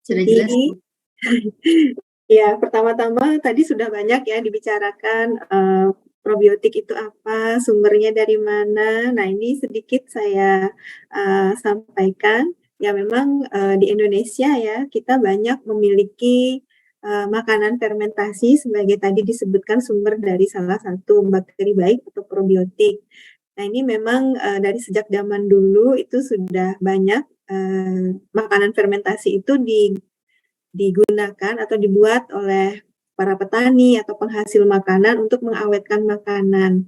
Sudah Jadi, jelas, Bu. ya pertama-tama tadi sudah banyak ya dibicarakan, probiotik itu apa, sumbernya dari mana. Nah, ini sedikit saya, sampaikan, ya memang, di Indonesia ya, kita banyak memiliki, makanan fermentasi sebagai tadi disebutkan sumber dari salah satu bakteri baik atau probiotik. Nah, ini memang, dari sejak zaman dulu itu sudah banyak, makanan fermentasi itu digunakan atau dibuat oleh para petani atau penghasil makanan untuk mengawetkan makanan.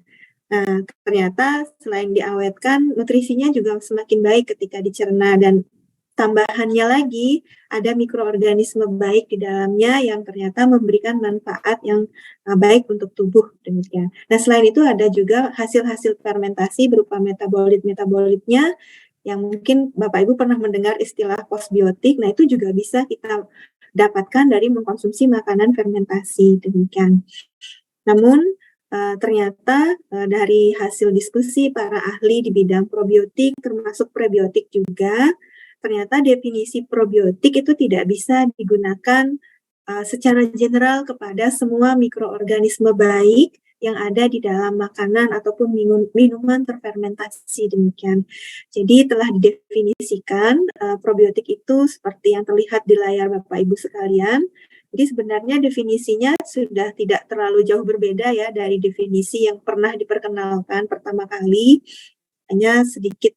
Nah, ternyata selain diawetkan, nutrisinya juga semakin baik ketika dicerna dan tambahannya lagi ada mikroorganisme baik di dalamnya yang ternyata memberikan manfaat yang, baik untuk tubuh, demikian. Nah, selain itu ada juga hasil-hasil fermentasi berupa metabolit-metabolitnya yang mungkin Bapak Ibu pernah mendengar istilah postbiotik. Nah, itu juga bisa kita dapatkan dari mengkonsumsi makanan fermentasi, demikian. Namun, ternyata, dari hasil diskusi para ahli di bidang probiotik termasuk prebiotik juga, ternyata definisi probiotik itu tidak bisa digunakan, secara general kepada semua mikroorganisme baik yang ada di dalam makanan ataupun minuman terfermentasi, demikian. Jadi telah didefinisikan, probiotik itu seperti yang terlihat di layar Bapak Ibu sekalian. Jadi sebenarnya definisinya sudah tidak terlalu jauh berbeda ya dari definisi yang pernah diperkenalkan pertama kali. Hanya sedikit,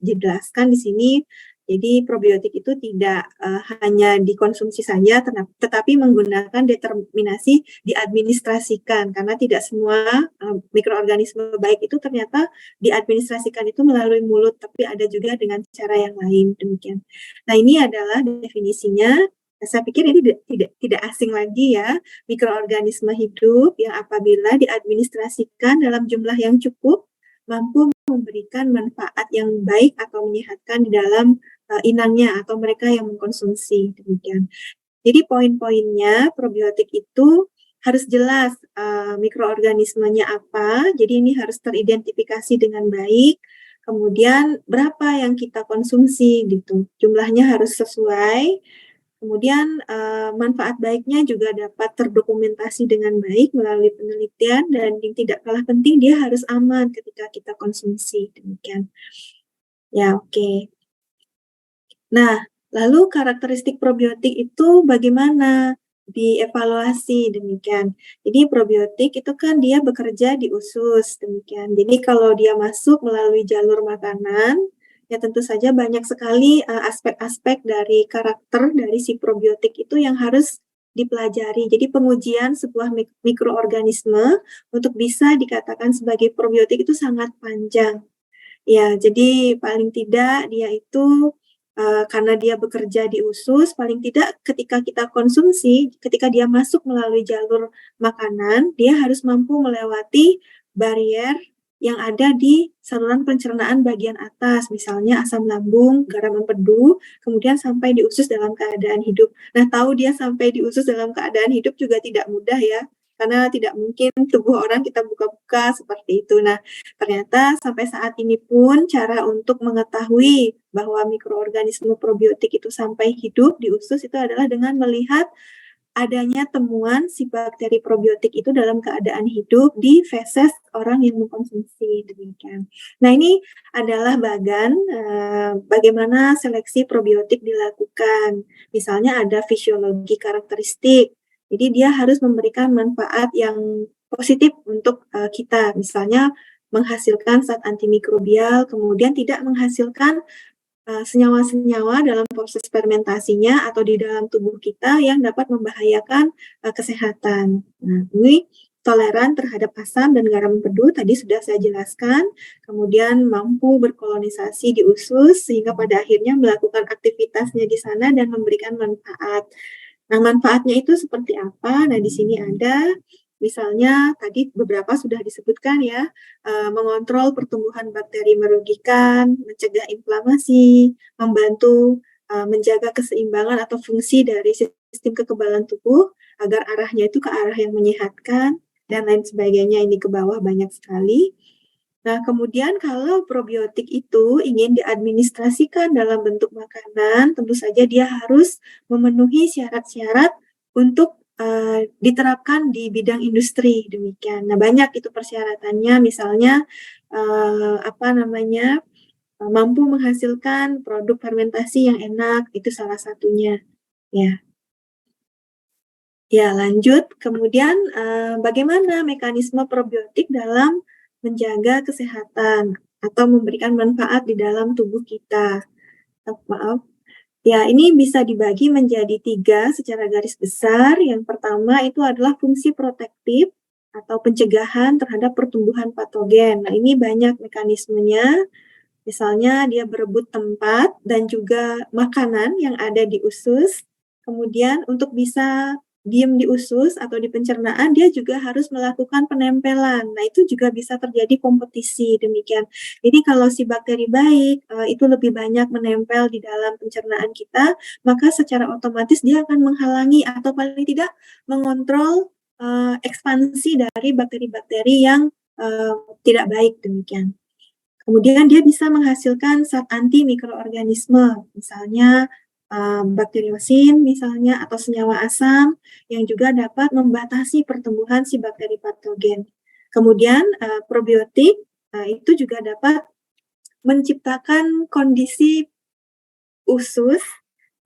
dijelaskan di sini. Jadi probiotik itu tidak, hanya dikonsumsi saja tetapi menggunakan determinasi diadministrasikan karena tidak semua, mikroorganisme baik itu ternyata diadministrasikan itu melalui mulut, tapi ada juga dengan cara yang lain, demikian. Nah, ini adalah definisinya. Saya pikir ini tidak asing lagi ya, mikroorganisme hidup yang apabila diadministrasikan dalam jumlah yang cukup, mampu memberikan manfaat yang baik atau menyehatkan di dalam, inangnya atau mereka yang mengkonsumsi, demikian. Jadi poin-poinnya probiotik itu harus jelas, mikroorganismenya apa, jadi ini harus teridentifikasi dengan baik, kemudian berapa yang kita konsumsi gitu, jumlahnya harus sesuai, kemudian, manfaat baiknya juga dapat terdokumentasi dengan baik melalui penelitian dan yang tidak kalah penting dia harus aman ketika kita konsumsi, demikian. Ya, oke. Nah, lalu karakteristik probiotik itu bagaimana? Dievaluasi, demikian. Jadi probiotik itu kan dia bekerja di usus, demikian. Jadi kalau dia masuk melalui jalur makanan, ya tentu saja banyak sekali, aspek-aspek dari karakter dari si probiotik itu yang harus dipelajari. Jadi pengujian sebuah mikroorganisme untuk bisa dikatakan sebagai probiotik itu sangat panjang. Ya, jadi paling tidak dia itu, karena dia bekerja di usus, paling tidak ketika kita konsumsi, ketika dia masuk melalui jalur makanan, dia harus mampu melewati barier yang ada di saluran pencernaan bagian atas, misalnya asam lambung, garam empedu, kemudian sampai di usus dalam keadaan hidup. Nah, tahu dia sampai di usus dalam keadaan hidup juga tidak mudah ya, karena tidak mungkin tubuh orang kita buka-buka seperti itu. Nah, ternyata sampai saat ini pun cara untuk mengetahui bahwa mikroorganisme probiotik itu sampai hidup di usus itu adalah dengan melihat adanya temuan si bakteri probiotik itu dalam keadaan hidup di feses orang yang mengkonsumsi, demikian. Nah, ini adalah bagan, bagaimana seleksi probiotik dilakukan. Misalnya ada fisiologi karakteristik, jadi dia harus memberikan manfaat yang positif untuk, kita. Misalnya menghasilkan zat antimikrobial, kemudian tidak menghasilkan senyawa-senyawa dalam proses fermentasinya atau di dalam tubuh kita yang dapat membahayakan, kesehatan. Nah, ini toleran terhadap asam dan garam empedu tadi sudah saya jelaskan, kemudian mampu berkolonisasi di usus sehingga pada akhirnya melakukan aktivitasnya di sana dan memberikan manfaat. Nah, manfaatnya itu seperti apa? Nah, di sini ada, misalnya tadi beberapa sudah disebutkan ya, mengontrol pertumbuhan bakteri merugikan, mencegah inflamasi, membantu, menjaga keseimbangan atau fungsi dari sistem kekebalan tubuh agar arahnya itu ke arah yang menyehatkan dan lain sebagainya, ini ke bawah banyak sekali. Nah, kemudian kalau probiotik itu ingin diadministrasikan dalam bentuk makanan, tentu saja dia harus memenuhi syarat-syarat untuk diterapkan di bidang industri, demikian. Nah, banyak itu persyaratannya, misalnya mampu menghasilkan produk fermentasi yang enak, itu salah satunya. Ya, ya lanjut. Kemudian bagaimana mekanisme probiotik dalam menjaga kesehatan atau memberikan manfaat di dalam tubuh kita? Maaf. Ya, ini bisa dibagi menjadi 3 secara garis besar. Yang pertama itu adalah fungsi protektif atau pencegahan terhadap pertumbuhan patogen. Nah, ini banyak mekanismenya. Misalnya dia berebut tempat dan juga makanan yang ada di usus. Kemudian untuk bisa diem di usus atau di pencernaan, dia juga harus melakukan penempelan. Nah, itu juga bisa terjadi kompetisi, demikian. Jadi kalau si bakteri baik, itu lebih banyak menempel di dalam pencernaan kita, maka secara otomatis dia akan menghalangi atau paling tidak mengontrol, ekspansi dari bakteri-bakteri yang, tidak baik, demikian. Kemudian dia bisa menghasilkan zat anti mikroorganisme, misalnya bakteriosin misalnya atau senyawa asam yang juga dapat membatasi pertumbuhan si bakteri patogen. Kemudian probiotik itu juga dapat menciptakan kondisi usus,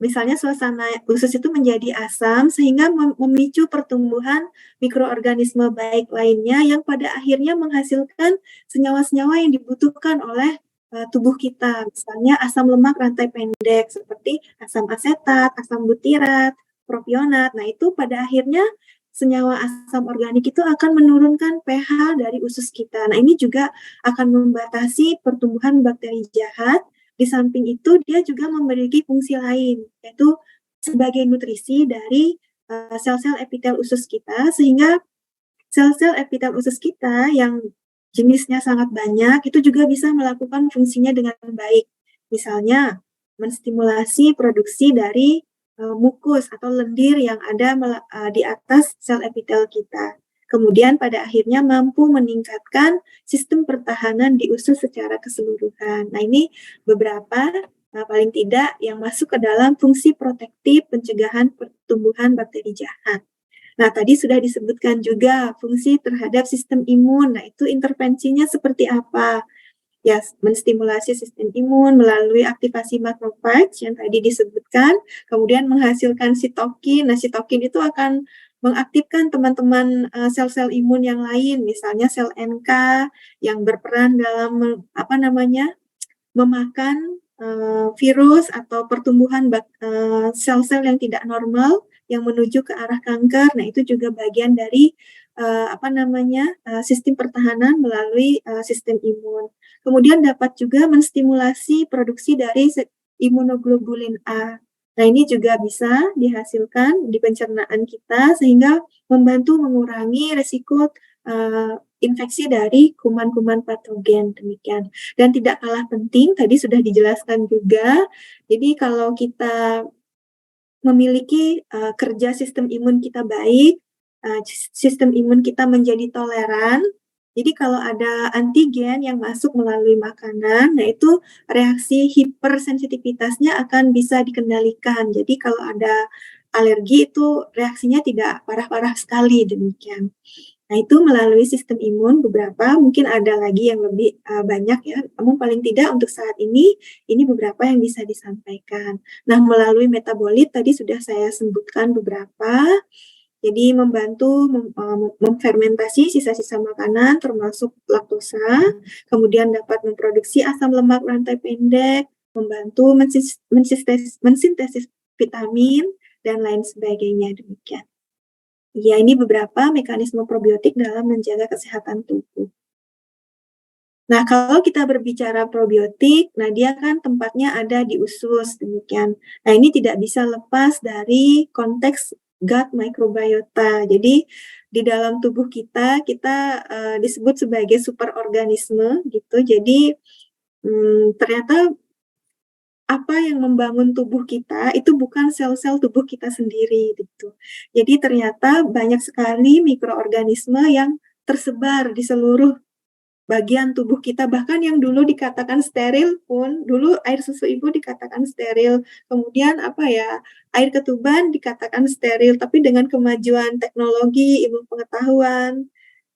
misalnya suasana usus itu menjadi asam sehingga memicu pertumbuhan mikroorganisme baik lainnya yang pada akhirnya menghasilkan senyawa-senyawa yang dibutuhkan oleh tubuh kita. Misalnya asam lemak rantai pendek seperti asam asetat, asam butirat, propionat. Nah, itu pada akhirnya senyawa asam organik itu akan menurunkan pH dari usus kita. Nah, ini juga akan membatasi pertumbuhan bakteri jahat. Di samping itu dia juga memiliki fungsi lain, yaitu sebagai nutrisi dari sel-sel epitel usus kita, sehingga sel-sel epitel usus kita yang jenisnya sangat banyak itu juga bisa melakukan fungsinya dengan baik. Misalnya menstimulasi produksi dari mukus atau lendir yang ada di atas sel epitel kita. Kemudian pada akhirnya mampu meningkatkan sistem pertahanan di usus secara keseluruhan. Nah, ini beberapa paling tidak yang masuk ke dalam fungsi protektif pencegahan pertumbuhan bakteri jahat. Nah, tadi sudah disebutkan juga fungsi terhadap sistem imun. Nah, itu intervensinya seperti apa? Ya, menstimulasi sistem imun melalui aktivasi macrophage yang tadi disebutkan, kemudian menghasilkan sitokin. Nah, sitokin itu akan mengaktifkan teman-teman sel-sel imun yang lain, misalnya sel NK yang berperan dalam memakan virus atau pertumbuhan sel-sel yang tidak normal yang menuju ke arah kanker. Nah, itu juga bagian dari sistem pertahanan melalui sistem imun. Kemudian dapat juga menstimulasi produksi dari imunoglobulin A. Nah, ini juga bisa dihasilkan di pencernaan kita sehingga membantu mengurangi risiko infeksi dari kuman-kuman patogen, demikian. Dan tidak kalah penting, tadi sudah dijelaskan juga, jadi kalau kita memiliki kerja sistem imun kita baik, sistem imun kita menjadi toleran, jadi kalau ada antigen yang masuk melalui makanan, nah itu reaksi hipersensitivitasnya akan bisa dikendalikan. Jadi kalau ada alergi itu reaksinya tidak parah-parah sekali, demikian. Nah, itu melalui sistem imun beberapa, mungkin ada lagi yang lebih banyak ya, namun paling tidak untuk saat ini beberapa yang bisa disampaikan. Nah, melalui metabolit tadi sudah saya sebutkan beberapa, jadi membantu memfermentasi sisa-sisa makanan termasuk laktosa, kemudian dapat memproduksi asam lemak rantai pendek, membantu mensintesis vitamin, dan lain sebagainya, demikian. Ya, ini beberapa mekanisme probiotik dalam menjaga kesehatan tubuh. Nah, kalau kita berbicara probiotik, nah dia kan tempatnya ada di usus, demikian. Nah, ini tidak bisa lepas dari konteks gut microbiota. Jadi, di dalam tubuh kita disebut sebagai superorganisme gitu. Jadi, ternyata apa yang membangun tubuh kita itu bukan sel-sel tubuh kita sendiri gitu. Jadi ternyata banyak sekali mikroorganisme yang tersebar di seluruh bagian tubuh kita, bahkan yang dulu dikatakan steril pun, dulu air susu ibu dikatakan steril, kemudian apa ya, air ketuban dikatakan steril, tapi dengan kemajuan teknologi, ilmu pengetahuan,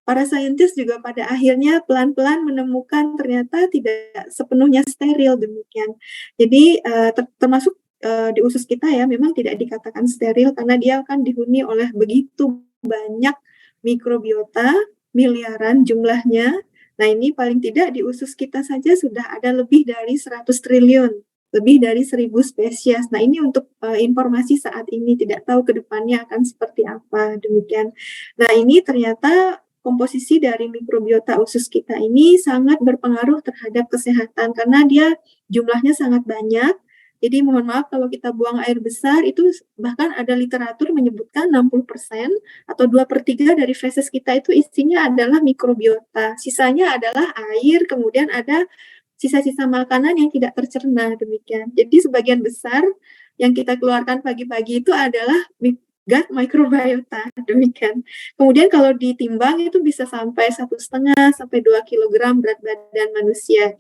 para saintis juga pada akhirnya pelan-pelan menemukan ternyata tidak sepenuhnya steril, demikian. Jadi, termasuk, di usus kita ya, memang tidak dikatakan steril karena dia akan dihuni oleh begitu banyak mikrobiota, miliaran jumlahnya. Nah, ini paling tidak di usus kita saja sudah ada lebih dari 100 triliun, lebih dari 1.000 spesies. Nah, ini untuk, informasi saat ini, tidak tahu ke depannya akan seperti apa, demikian. Nah, ini ternyata komposisi dari mikrobiota usus kita ini sangat berpengaruh terhadap kesehatan karena dia jumlahnya sangat banyak. Jadi mohon maaf kalau kita buang air besar itu bahkan ada literatur menyebutkan 60% atau 2/3 dari feses kita itu isinya adalah mikrobiota. Sisanya adalah air, kemudian ada sisa-sisa makanan yang tidak tercerna, demikian. Jadi sebagian besar yang kita keluarkan pagi-pagi itu adalah gut microbiota, demikian. Kemudian kalau ditimbang itu bisa sampai 1,5 sampai 2 kilogram berat badan manusia.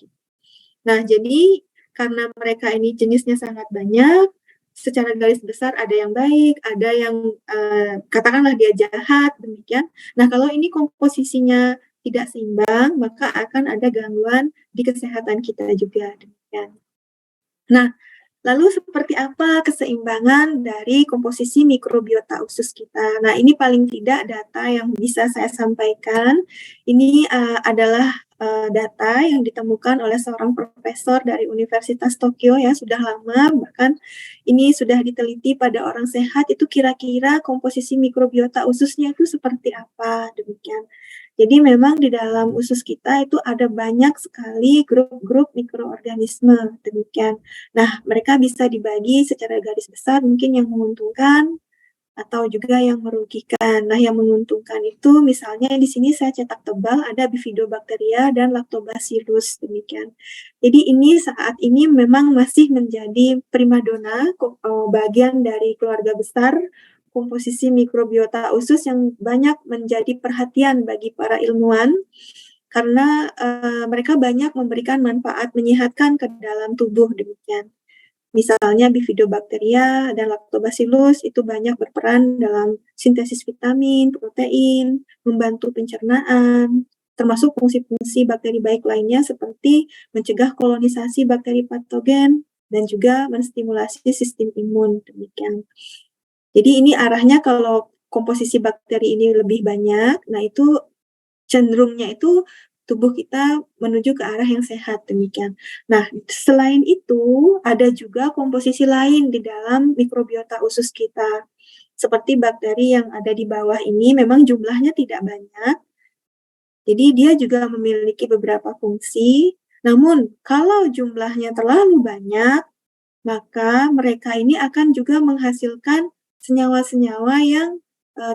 Nah, jadi karena mereka ini jenisnya sangat banyak, secara garis besar ada yang baik, ada yang katakanlah dia jahat, demikian. Nah, kalau ini komposisinya tidak seimbang, maka akan ada gangguan di kesehatan kita juga, demikian. Nah, lalu seperti apa keseimbangan dari komposisi mikrobiota usus kita? Nah, ini paling tidak data yang bisa saya sampaikan. Ini adalah data yang ditemukan oleh seorang profesor dari Universitas Tokyo ya, sudah lama, bahkan ini sudah diteliti pada orang sehat, itu kira-kira komposisi mikrobiota ususnya itu seperti apa, demikian. Jadi memang di dalam usus kita itu ada banyak sekali grup-grup mikroorganisme, demikian. Nah, mereka bisa dibagi secara garis besar mungkin yang menguntungkan atau juga yang merugikan. Nah, yang menguntungkan itu misalnya di sini saya cetak tebal ada Bifidobacteria dan Lactobacillus, demikian. Jadi ini saat ini memang masih menjadi primadona bagian dari keluarga besar komposisi mikrobiota usus yang banyak menjadi perhatian bagi para ilmuwan karena mereka banyak memberikan manfaat menyehatkan ke dalam tubuh, demikian. Misalnya Bifidobacteria dan Lactobacillus itu banyak berperan dalam sintesis vitamin, protein, membantu pencernaan, termasuk fungsi-fungsi bakteri baik lainnya seperti mencegah kolonisasi bakteri patogen dan juga menstimulasi sistem imun, demikian. Jadi ini arahnya kalau komposisi bakteri ini lebih banyak, nah itu cenderungnya itu tubuh kita menuju ke arah yang sehat, demikian. Nah, selain itu ada juga komposisi lain di dalam mikrobiota usus kita. Seperti bakteri yang ada di bawah ini memang jumlahnya tidak banyak. Jadi dia juga memiliki beberapa fungsi. Namun kalau jumlahnya terlalu banyak, maka mereka ini akan juga menghasilkan senyawa-senyawa yang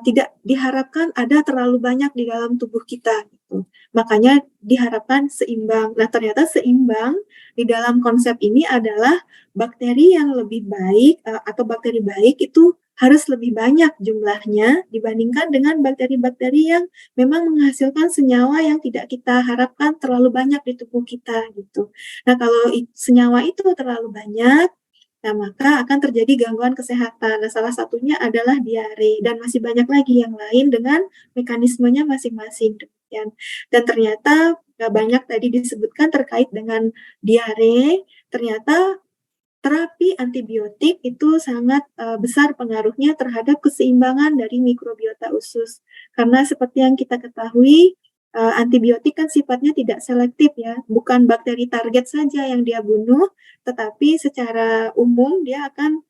tidak diharapkan ada terlalu banyak di dalam tubuh kita, gitu. Makanya diharapkan seimbang. Nah, ternyata seimbang di dalam konsep ini adalah bakteri yang lebih baik atau bakteri baik itu harus lebih banyak jumlahnya dibandingkan dengan bakteri-bakteri yang memang menghasilkan senyawa yang tidak kita harapkan terlalu banyak di tubuh kita, gitu. Nah, kalau senyawa itu terlalu banyak, nah, maka akan terjadi gangguan kesehatan. Nah, salah satunya adalah diare dan masih banyak lagi yang lain dengan mekanismenya masing-masing, demikian. Dan ternyata banyak tadi disebutkan terkait dengan diare, ternyata terapi antibiotik itu sangat besar pengaruhnya terhadap keseimbangan dari mikrobiota usus. Karena seperti yang kita ketahui, antibiotik kan sifatnya tidak selektif ya, bukan bakteri target saja yang dia bunuh, tetapi secara umum dia akan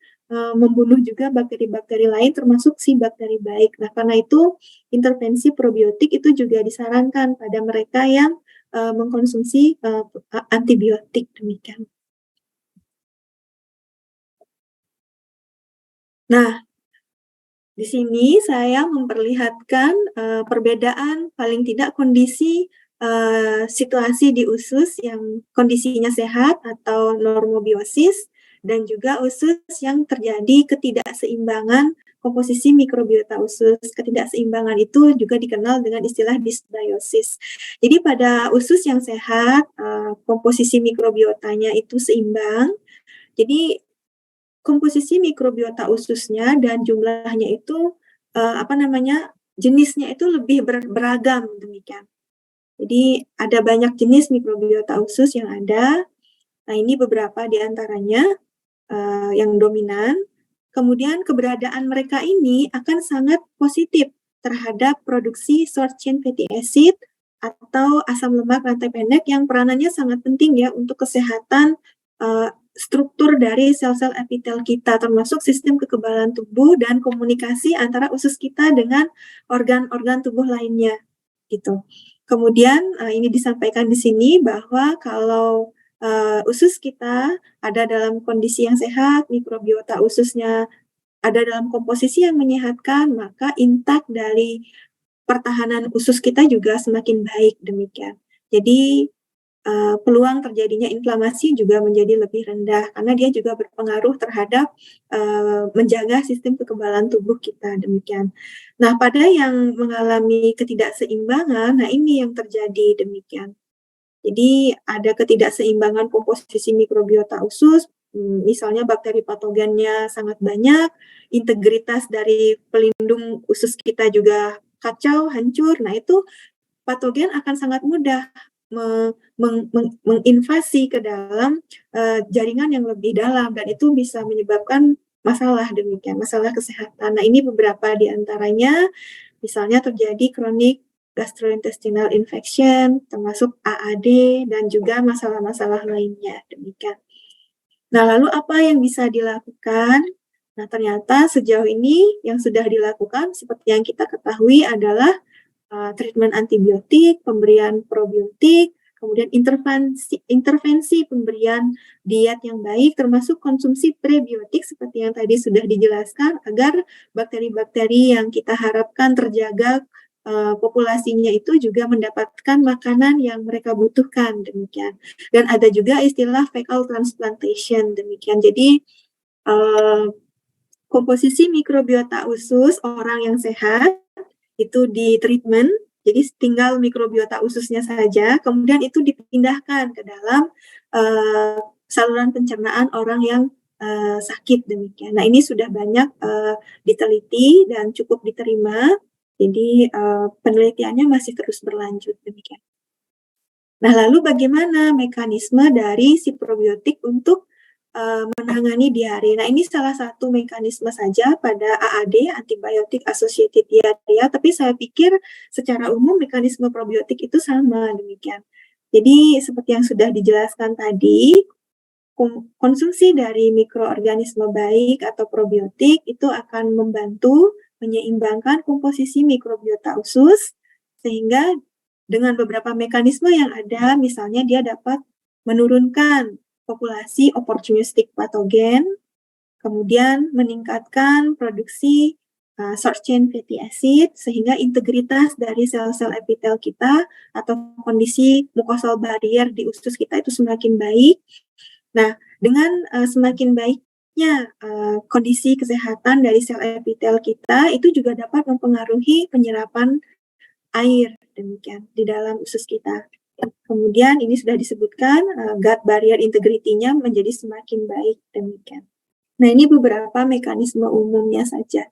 membunuh juga bakteri-bakteri lain termasuk si bakteri baik. Nah, karena itu intervensi probiotik itu juga disarankan pada mereka yang mengkonsumsi antibiotik, demikian. Nah, di sini saya memperlihatkan perbedaan paling tidak kondisi situasi di usus yang kondisinya sehat atau normobiosis dan juga usus yang terjadi ketidakseimbangan komposisi mikrobiota usus. Ketidakseimbangan itu juga dikenal dengan istilah dysbiosis. Jadi pada usus yang sehat, komposisi mikrobiotanya itu seimbang. Jadi komposisi mikrobiota ususnya dan jumlahnya itu, jenisnya itu lebih beragam, demikian. Jadi ada banyak jenis mikrobiota usus yang ada. Nah, ini beberapa di antaranya yang dominan. Kemudian keberadaan mereka ini akan sangat positif terhadap produksi short chain fatty acid atau asam lemak rantai pendek yang peranannya sangat penting ya untuk kesehatan struktur dari sel-sel epitel kita, termasuk sistem kekebalan tubuh dan komunikasi antara usus kita dengan organ-organ tubuh lainnya, gitu. Kemudian ini disampaikan di sini bahwa kalau usus kita ada dalam kondisi yang sehat, mikrobiota ususnya ada dalam komposisi yang menyehatkan, maka intak dari pertahanan usus kita juga semakin baik, demikian. Jadi peluang terjadinya inflamasi juga menjadi lebih rendah karena dia juga berpengaruh terhadap menjaga sistem kekebalan tubuh kita, demikian. Nah, pada yang mengalami ketidakseimbangan, nah ini yang terjadi, demikian. Jadi ada ketidakseimbangan komposisi mikrobiota usus, misalnya bakteri patogennya sangat banyak, integritas dari pelindung usus kita juga kacau, hancur. Nah, itu patogen akan sangat mudah menginvasi ke dalam jaringan yang lebih dalam dan itu bisa menyebabkan masalah, demikian, masalah kesehatan. Nah, ini beberapa di antaranya, misalnya terjadi chronic gastrointestinal infection, termasuk AAD dan juga masalah-masalah lainnya, demikian. Nah, lalu apa yang bisa dilakukan? Nah, ternyata sejauh ini yang sudah dilakukan seperti yang kita ketahui adalah treatment antibiotik, pemberian probiotik, kemudian intervensi pemberian diet yang baik, termasuk konsumsi prebiotik seperti yang tadi sudah dijelaskan, agar bakteri-bakteri yang kita harapkan terjaga populasinya itu juga mendapatkan makanan yang mereka butuhkan, demikian. Dan ada juga istilah fecal transplantation, demikian. Jadi komposisi mikrobiota usus orang yang sehat itu di treatment, jadi tinggal mikrobiota ususnya saja, kemudian itu dipindahkan ke dalam saluran pencernaan orang yang sakit, demikian. Nah, ini sudah banyak diteliti dan cukup diterima, jadi penelitiannya masih terus berlanjut, demikian. Nah, lalu bagaimana mekanisme dari si probiotik untuk menangani diare? Nah, ini salah satu mekanisme saja pada AAD, antibiotic associated diarrhea, tapi saya pikir secara umum mekanisme probiotik itu sama, demikian. Jadi seperti yang sudah dijelaskan tadi, konsumsi dari mikroorganisme baik atau probiotik itu akan membantu menyeimbangkan komposisi mikrobiota usus, sehingga dengan beberapa mekanisme yang ada, misalnya dia dapat menurunkan populasi opportunistic patogen, kemudian meningkatkan produksi short chain fatty acid, sehingga integritas dari sel-sel epitel kita atau kondisi mucosal barrier di usus kita itu semakin baik. Nah, dengan semakin baiknya kondisi kesehatan dari sel epitel kita, itu juga dapat mempengaruhi penyerapan air, demikian, di dalam usus kita. Kemudian ini sudah disebutkan gut barrier integrity-nya menjadi semakin baik, demikian. Nah, ini beberapa mekanisme umumnya saja.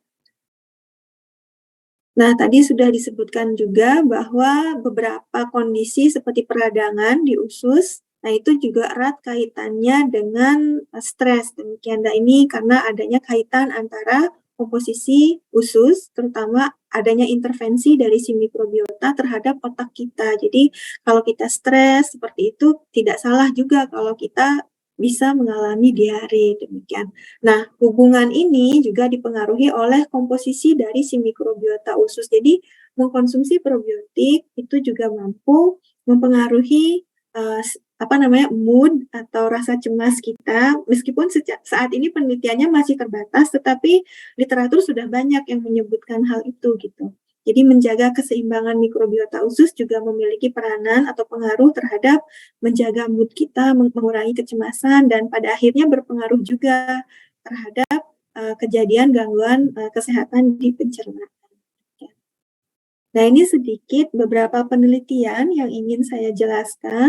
Nah, tadi sudah disebutkan juga bahwa beberapa kondisi seperti peradangan di usus, nah itu juga erat kaitannya dengan stres, demikian. Nah, ini karena adanya kaitan antara komposisi usus, terutama adanya intervensi dari si mikrobiota terhadap otak kita. Jadi kalau kita stres seperti itu, tidak salah juga kalau kita bisa mengalami diare, demikian. Nah, hubungan ini juga dipengaruhi oleh komposisi dari si mikrobiota usus. Jadi mengkonsumsi probiotik itu juga mampu mempengaruhi mood atau rasa cemas kita, meskipun saat ini penelitiannya masih terbatas, tetapi literatur sudah banyak yang menyebutkan hal itu, gitu. Jadi menjaga keseimbangan mikrobiota usus juga memiliki peranan atau pengaruh terhadap menjaga mood kita, mengurangi kecemasan, dan pada akhirnya berpengaruh juga terhadap kejadian gangguan kesehatan di pencernaan. Nah, ini sedikit beberapa penelitian yang ingin saya jelaskan.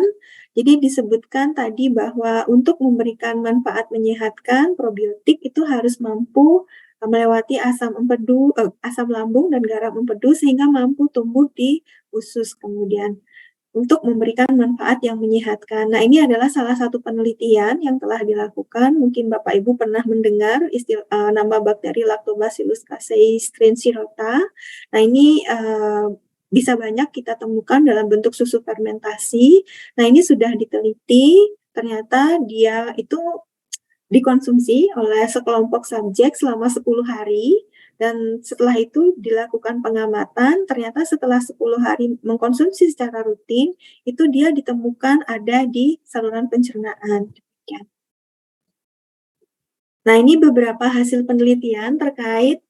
Jadi disebutkan tadi bahwa untuk memberikan manfaat menyehatkan, probiotik itu harus mampu melewati asam lambung dan garam empedu sehingga mampu tumbuh di usus kemudian untuk memberikan manfaat yang menyehatkan. Nah, ini adalah salah satu penelitian yang telah dilakukan. Mungkin Bapak Ibu pernah mendengar nama bakteri Lactobacillus casei strain Shirota. Nah, ini bisa banyak kita temukan dalam bentuk susu fermentasi. Nah, ini sudah diteliti, ternyata dia itu dikonsumsi oleh sekelompok subjek selama 10 hari. Dan setelah itu dilakukan pengamatan, ternyata setelah 10 hari mengkonsumsi secara rutin, itu dia ditemukan ada di saluran pencernaan. Nah, ini beberapa hasil penelitian terkait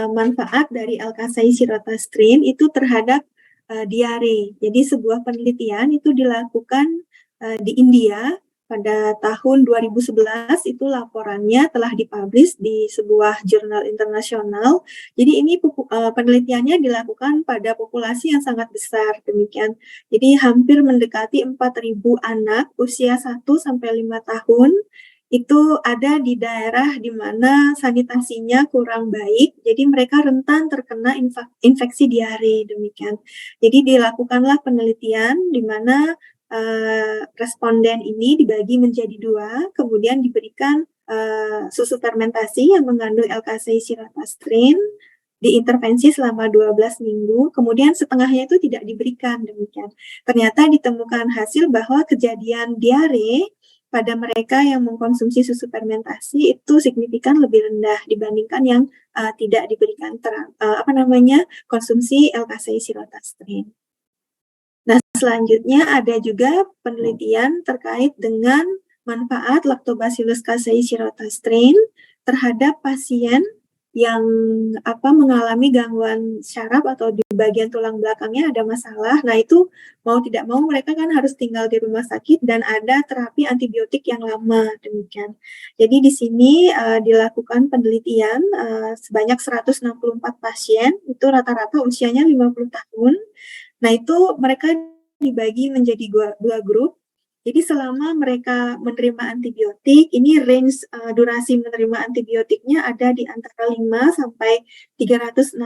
manfaat dari Alkasai shirota strain itu terhadap diare. Jadi sebuah penelitian itu dilakukan di India pada tahun 2011, itu laporannya telah dipublish di sebuah jurnal internasional. Jadi ini penelitiannya dilakukan pada populasi yang sangat besar demikian. Jadi hampir mendekati 4.000 anak usia 1 sampai 5 tahun itu ada di daerah di mana sanitasinya kurang baik, jadi mereka rentan terkena infeksi diare demikian. Jadi dilakukanlah penelitian di mana responden ini dibagi menjadi 2, kemudian diberikan susu fermentasi yang mengandung Alkasai shirota strain, diintervensi selama 12 minggu, kemudian setengahnya itu tidak diberikan demikian. Ternyata ditemukan hasil bahwa kejadian diare pada mereka yang mengkonsumsi susu fermentasi itu signifikan lebih rendah dibandingkan yang tidak diberikan konsumsi Alkasai shirota strain. Nah, selanjutnya ada juga penelitian terkait dengan manfaat Lactobacillus casei shirota strain terhadap pasien yang mengalami gangguan syaraf atau di bagian tulang belakangnya ada masalah. Nah, itu mau tidak mau mereka kan harus tinggal di rumah sakit dan ada terapi antibiotik yang lama demikian. Jadi di sini dilakukan penelitian sebanyak 164 pasien, itu rata-rata usianya 50 tahun. Nah, itu mereka dibagi menjadi dua grup. Jadi selama mereka menerima antibiotik, ini range durasi menerima antibiotiknya ada di antara 5 sampai 366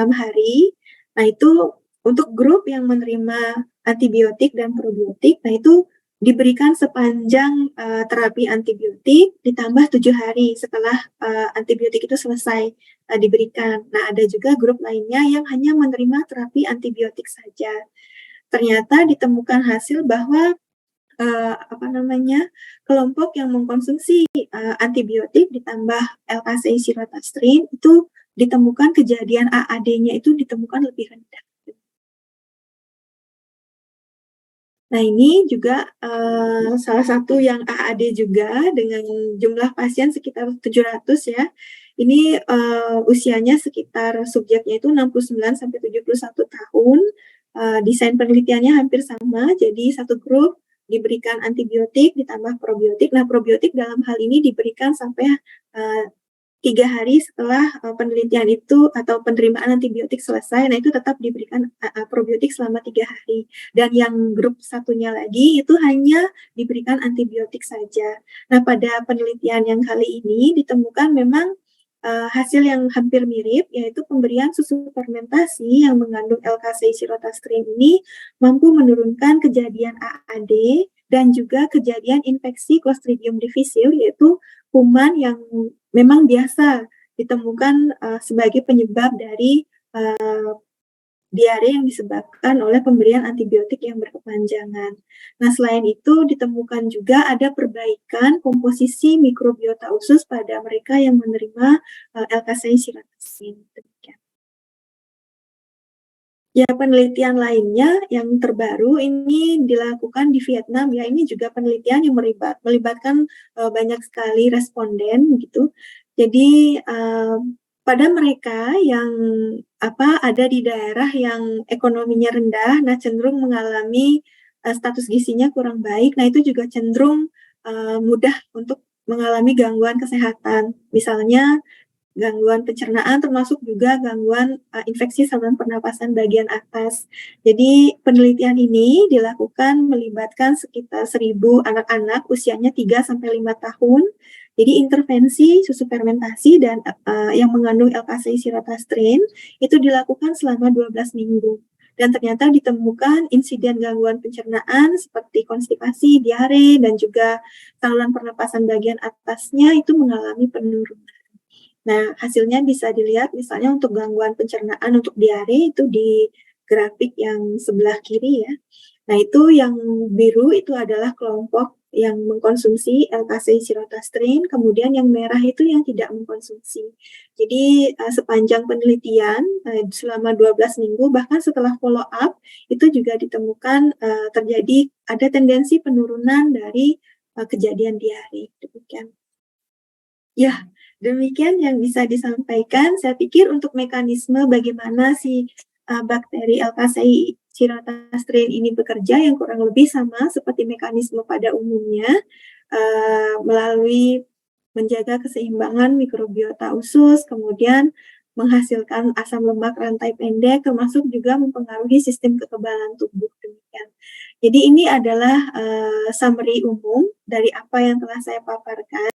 hari. Nah, itu untuk grup yang menerima antibiotik dan probiotik, nah itu diberikan sepanjang terapi antibiotik ditambah 7 hari setelah antibiotik itu selesai diberikan. Nah, ada juga grup lainnya yang hanya menerima terapi antibiotik saja. Ternyata ditemukan hasil bahwa kelompok yang mengkonsumsi antibiotik ditambah Alkasai shirota strain itu ditemukan kejadian AAD-nya itu ditemukan lebih rendah. Nah, ini juga salah satu yang AAD juga dengan jumlah pasien sekitar 700 ya. Ini usianya sekitar subjeknya itu 69 sampai 71 tahun. Desain penelitiannya hampir sama, jadi satu grup diberikan antibiotik ditambah probiotik. Nah, probiotik dalam hal ini diberikan sampai 3 hari setelah penelitian itu atau penerimaan antibiotik selesai. Nah, itu tetap diberikan probiotik selama 3 hari. Dan yang grup satunya lagi itu hanya diberikan antibiotik saja. Nah, pada penelitian yang kali ini ditemukan memang hasil yang hampir mirip, yaitu pemberian susu fermentasi yang mengandung Alkasai shirota strain ini mampu menurunkan kejadian AAD dan juga kejadian infeksi Clostridium difficile, yaitu kuman yang memang biasa ditemukan sebagai penyebab dari diare yang disebabkan oleh pemberian antibiotik yang berkepanjangan. Nah, selain itu ditemukan juga ada perbaikan komposisi mikrobiota usus pada mereka yang menerima Alkasai shirota strain. Ya, penelitian lainnya yang terbaru ini dilakukan di Vietnam ya. Ini juga penelitian yang melibatkan banyak sekali responden gitu. Jadi pada mereka yang ada di daerah yang ekonominya rendah, nah cenderung mengalami status gizinya kurang baik. Nah, itu juga cenderung mudah untuk mengalami gangguan kesehatan. Misalnya gangguan pencernaan termasuk juga gangguan, infeksi saluran pernapasan bagian atas. Jadi penelitian ini dilakukan melibatkan sekitar 1.000 anak-anak usianya 3 sampai 5 tahun. Jadi intervensi susu fermentasi dan, yang mengandung L-Casein-sirotastrin itu dilakukan selama 12 minggu. Dan ternyata ditemukan insiden gangguan pencernaan seperti konstipasi, diare, dan juga saluran pernapasan bagian atasnya itu mengalami penurunan. Nah, hasilnya bisa dilihat misalnya untuk gangguan pencernaan untuk diare itu di grafik yang sebelah kiri ya. Nah, itu yang biru itu adalah kelompok yang mengkonsumsi L-Casein-sirotastrin, kemudian yang merah itu yang tidak mengkonsumsi. Jadi, sepanjang penelitian, selama 12 minggu bahkan setelah follow up, itu juga ditemukan, terjadi ada tendensi penurunan dari, kejadian diare, demikian. Ya, demikian yang bisa disampaikan. Saya pikir untuk mekanisme bagaimana si, bakteri L-Casein-sirotastrin ini bekerja yang kurang lebih sama seperti mekanisme pada umumnya, melalui menjaga keseimbangan mikrobiota usus, kemudian menghasilkan asam lemak rantai pendek, termasuk juga mempengaruhi sistem kekebalan tubuh, demikian. Jadi ini adalah, summary umum dari apa yang telah saya paparkan.